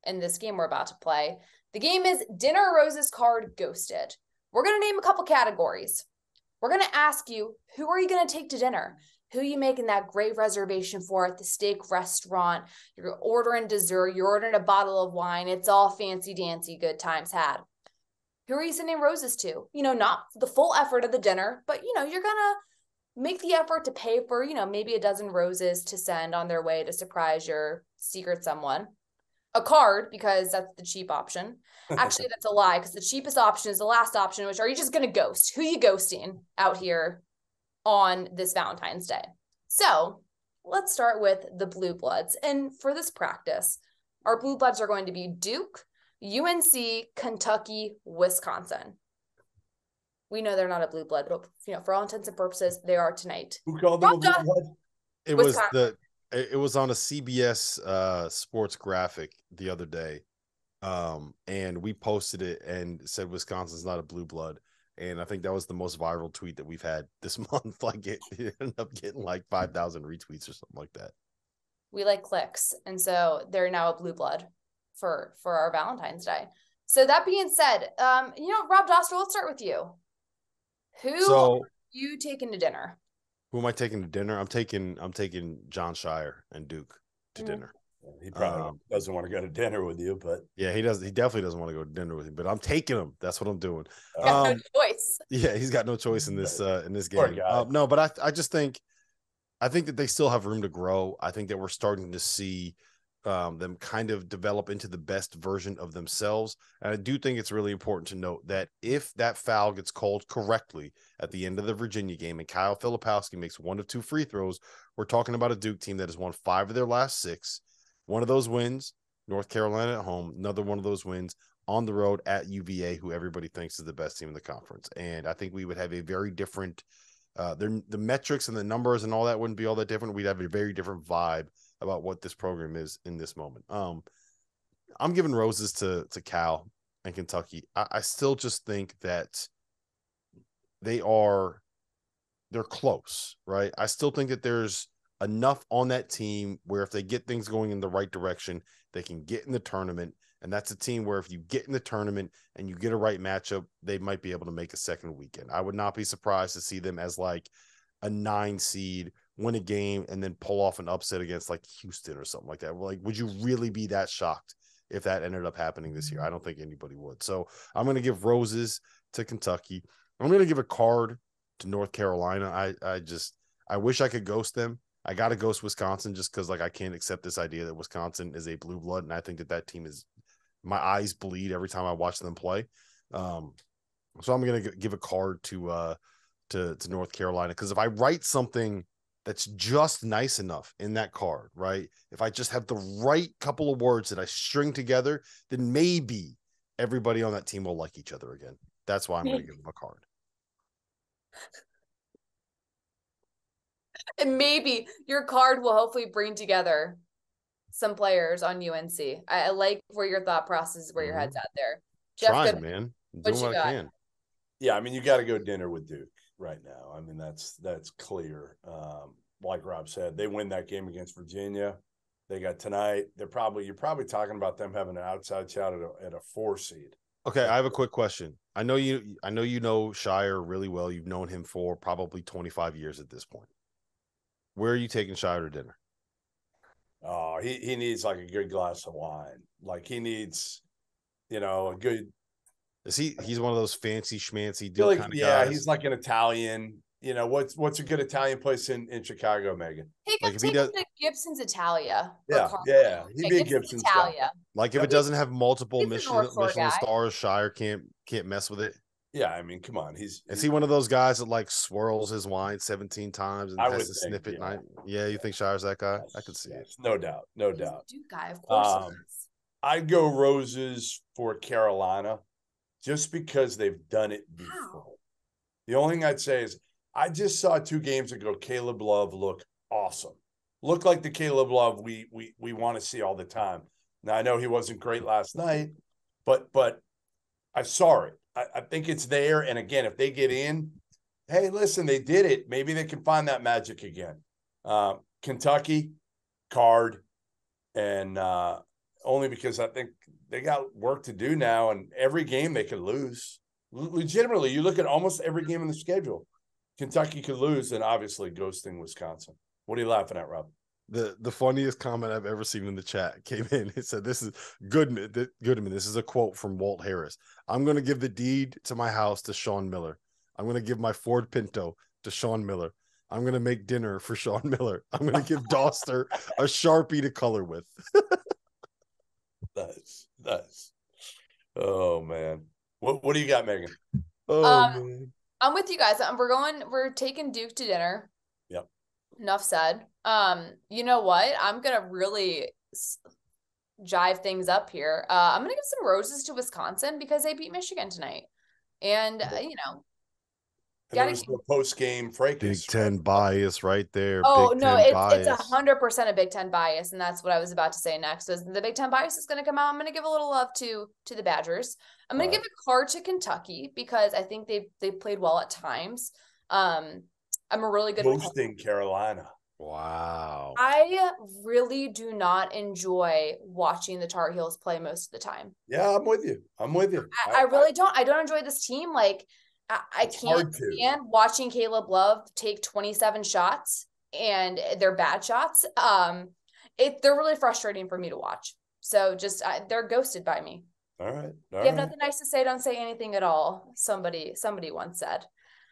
in this game we're about to play. The game is Dinner Roses Card Ghosted. We're going to name a couple categories. We're going to ask you, who are you going to take to dinner? Who are you making that great reservation for at the steak restaurant? You're ordering dessert. You're ordering a bottle of wine. It's all fancy dancy, good times had. Who are you sending roses to? Not the full effort of the dinner, but, you're going to make the effort to pay for, maybe a dozen roses to send on their way to surprise your secret someone. A card, because that's the cheap option. Actually, that's a lie, because the cheapest option is the last option, which are you just going to ghost? Who are you ghosting out here on this Valentine's Day? So let's start with the Blue Bloods. And for this practice, our Blue Bloods are going to be Duke, UNC, Kentucky, Wisconsin. We know they're not a Blue Blood, but for all intents and purposes, they are tonight. Who called them a Blue Blood? It was on a CBS sports graphic the other day, and we posted it and said Wisconsin's not a Blue Blood, and I think that was the most viral tweet that we've had this month. Like it ended up getting like 5,000 retweets or something like that. We like clicks, and so they're now a Blue Blood for our Valentine's Day. So that being said, Rob Doster, let's start with you. Who are you taking to dinner? Who am I taking to dinner? I'm taking John Shire and Duke to dinner. He probably doesn't want to go to dinner with you, but yeah, he does. He definitely doesn't want to go to dinner with you, but I'm taking him. That's what I'm doing. No choice. Yeah, he's got no choice in this game. No, but I just think that they still have room to grow. I think that we're starting to see them kind of develop into the best version of themselves. And I do think it's really important to note that if that foul gets called correctly at the end of the Virginia game and Kyle Filipowski makes one of two free throws, we're talking about a Duke team that has won 5 of their last 6. One of those wins, North Carolina at home. Another one of those wins on the road at UVA, who everybody thinks is the best team in the conference. And I think we would have a very different the metrics and the numbers and all that wouldn't be all that different. We'd have a very different vibe about what this program is in this moment. I'm giving roses to Cal and Kentucky. I still just think that they're close, right? I still think that there's enough on that team where if they get things going in the right direction, they can get in the tournament. And that's a team where if you get in the tournament and you get a right matchup, they might be able to make a second weekend. I would not be surprised to see them as like a 9 seed, win a game, and then pull off an upset against like Houston or something like that. Like, would you really be that shocked if that ended up happening this year? I don't think anybody would. So I'm going to give roses to Kentucky. I'm going to give a card to North Carolina. I wish I could ghost them. I got to ghost Wisconsin just because like I can't accept this idea that Wisconsin is a blue blood, and I think that team is. My eyes bleed every time I watch them play. So I'm going to give a card to North Carolina, because if I write something that's just nice enough in that card, right? If I just have the right couple of words that I string together, then maybe everybody on that team will like each other again. That's why I'm going to give them a card. And maybe your card will hopefully bring together some players on UNC. I like where your thought process is, where your head's at there. Jeff, trying, man. I'm doing what I can. Yeah, I mean, you got to go dinner with Duke right now. I mean, that's clear. Like Rob said, they win that game against Virginia. They got tonight. You're probably talking about them having an outside shot at a 4 seed. Okay, I have a quick question. I know you know Shire really well. You've known him for probably 25 years at this point. Where are you taking Shire to dinner? Oh, he needs like a good glass of wine. Like he needs, a good. Is he's one of those fancy schmancy Like, kind of guys? He's like an Italian. What's a good Italian place in Chicago, Megan? Hey, like if he does to Gibson's Italia. Yeah. He'd be a Gibson's Italia. Guy. Like if it doesn't have multiple Michelin stars, Shire can't mess with it. Yeah, I mean, come on. Is he one of those guys that like swirls his wine 17 times and has to sniff it? Yeah, you think Shire's that guy? Yes, I could see it. No doubt. He's a Duke guy, of course. I'd go roses for Carolina just because they've done it before. Wow. The only thing I'd say is I just saw 2 games ago Caleb Love look awesome. Look like the Caleb Love we want to see all the time. Now, I know he wasn't great last night, but I saw it. I think it's there. And again, if they get in, hey, listen, they did it. Maybe they can find that magic again. Kentucky, card, and only because I think they got work to do now, and every game they could lose. Legitimately, you look at almost every game in the schedule, Kentucky could lose, and obviously ghosting Wisconsin. What are you laughing at, Rob? The funniest comment I've ever seen in the chat came in. It said, "This is Goodman. This is a quote from Walt Harris. I'm going to give the deed to my house to Sean Miller. I'm going to give my Ford Pinto to Sean Miller. I'm going to make dinner for Sean Miller. I'm going to give Doster a Sharpie to color with." Nice. Oh man, what do you got, Megan? Oh man, I'm with you guys. We're taking Duke to dinner. Yep. Enough said. You know what? I'm gonna really jive things up here. I'm gonna give some roses to Wisconsin because they beat Michigan tonight, and And there was no post-game fracas. Big Ten bias right there. Oh Big no, Ten it's bias. 100% a Big Ten bias, and that's what I was about to say next. Is the Big Ten bias is going to come out? I'm going to give a little love to the Badgers. I'm going to give a card to Kentucky because I think they've played well at times. I'm a really good hosting Carolina. Wow. I really do not enjoy watching the Tar Heels play most of the time. Yeah, I'm with you. I really don't. I don't enjoy this team. Like I can't stand watching Caleb Love take 27 shots and they're bad shots. They're really frustrating for me to watch. So just they're ghosted by me. All right. You have nothing nice to say, don't say anything at all. Somebody once said.